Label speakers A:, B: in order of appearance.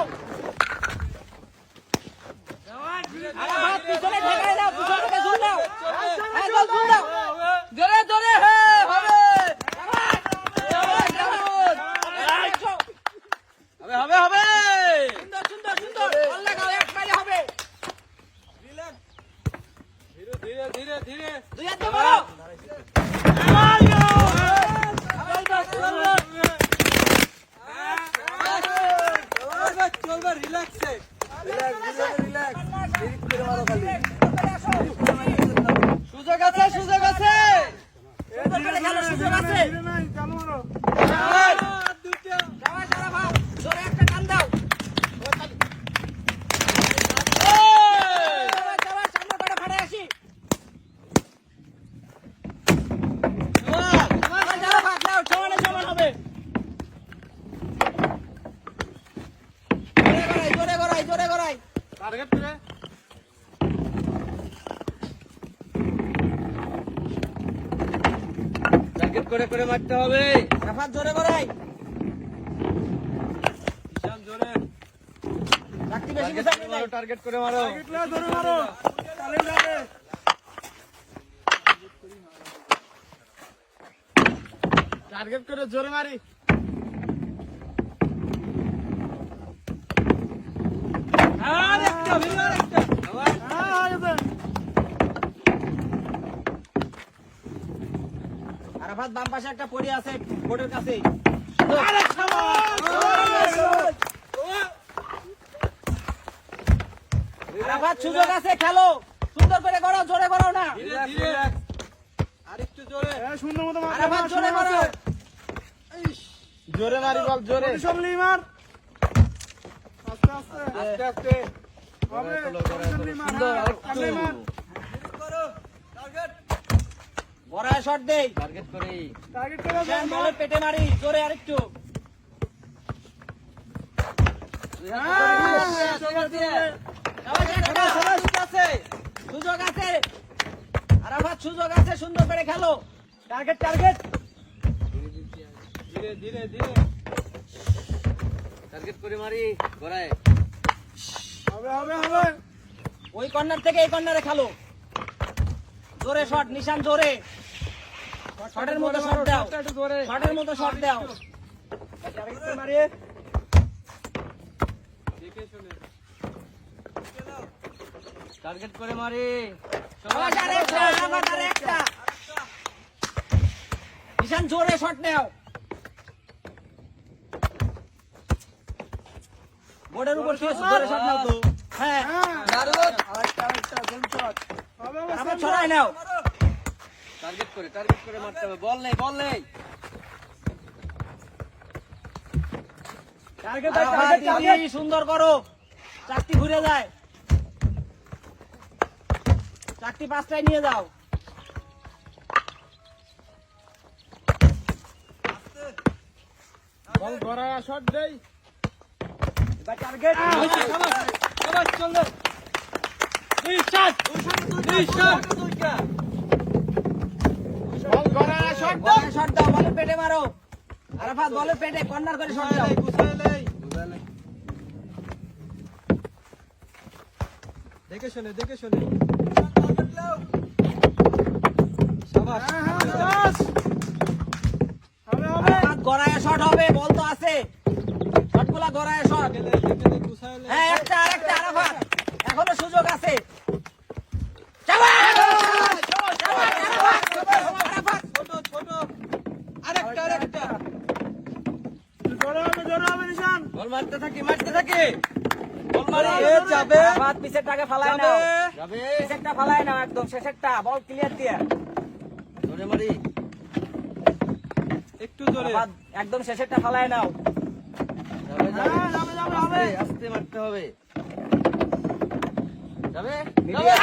A: দাও। আরাফাত পিছনে ঠেকাই দাও, পিছন থেকে ঝুল দাও। হ্যাঁ, ঝুল দাও। জোরে জোরে, হ্যাঁ হবে।
B: হবে হবে।
A: সুন্দর সুন্দর সুন্দর, বল লাগাও, এক মাইলে হবে।
B: ধীরে ধীরে ধীরে ধীরে।
A: দুই হাত দিয়ে মারো।
B: চলবে রিল্যাক্সে। সুযোগ আছে সুযোগ আছে।
A: সুন্দর করে খেলো, সুযোগ আছে। যাওয়া সারা ভাব, জোরে একটা টান দাও। যাওয়া, সামনে করে ফাড়ে আসি। যাওয়া ভাগ দাও, সমানে সমান হবে। জোরে গড়াই, জোরে গড়াই।
B: টার্গেট করে। টার্গেট করে করে মারতে হবে।
A: আরাফাত জোরে গড়াই।
B: ঈশান জোরে।
A: চাকতি বেশি গুছাই নাই।
B: টার্গেট করে মারো। টার্গেট করে জোরে মারি।
A: আরাফাত বাম পাশে একটা পড়ে আছে বোর্ডের কাছে। আরাফাত সুযোগ আছে, খেলো। সুন্দর করে গড়াও, জোরে গড়াও না।
B: ধীরে ধীরে। আরেকটু জোরে।
A: আরাফাত জোরে গড়াও।
B: জোরে মারি বল জোরে। আস্তে আস্তে। সুন্দর আরেকটু।
A: গড়ায় শট দেই।
B: টার্গেট করি।
A: শ্যাম বলের পেটে মারি, জোরে আরেকটু। সুযোগ আছে, সুযোগ আছে। আরাফাত সুযোগ আছে, সুন্দর করে খেলো। Target target.
B: ধীরে ধীরে ধীরে। টার্গেট করে মারি গড়ায়।
A: ওই কর্নার থেকে এই কর্নারে খেলো। জোরে শট, নিশান জোরে। শটের মতো শট দাও, শটের মতো শট দাও।
B: দেখে শুনে। টার্গেট করে মারি।
A: আবার আরেকটা, আবার আরেকটা। নিশান জোরে শট নাও। বোর্ডের উপর কি আছে, জোরে শট নাও তো। হ্যাঁ, আবার ছড়াই নাও।
B: টার্গেট করে মারতে হবে। বল নেই বল নেই।
A: আরাফাত, তুমি সুন্দর করো। চাকতি ঘুরে যায়। চাকতি পাঁচটায় নিয়ে যাও।
B: বল গড়ায় শট দেই।
A: এবার টার্গেট।
B: সবাই চল। ঈশান ঈশান। বল গড়ায় শট দাও।
A: বলে শট দাও, বলে পেটে মারো। আরাফাত বলে পেটে কর্নার করে শট দাও।
B: দেখে শুনে দেখে শুনে। শাবাশ।
A: আরাফাত গড়ায় শট হবে, বল তো আছে। শটগুলা গড়ায় শট। হ্যাঁ, একটা আরেকটা আরাফাত। এখনো সুযোগ আছে। শাবাশ! শাবাশ, আরাফাত।
B: ছোট ছোট। আরেকটা। বল মারতে থাকি মারতে থাকি। বল মারি যাবে।
A: আরাফাত পিছের টাকে ফালায় নাও। পিছেরটা ফালায় নাও, একদম শেষেরটা। বল ক্লিয়ার দিয়ে।
B: জোরে মারি। একটু জোরে।
A: আরাফাত একদম শেষেরটা ফালায় নাও।
B: আস্তে আস্তে মারতে হবে। যাবে
A: মিডিয়া।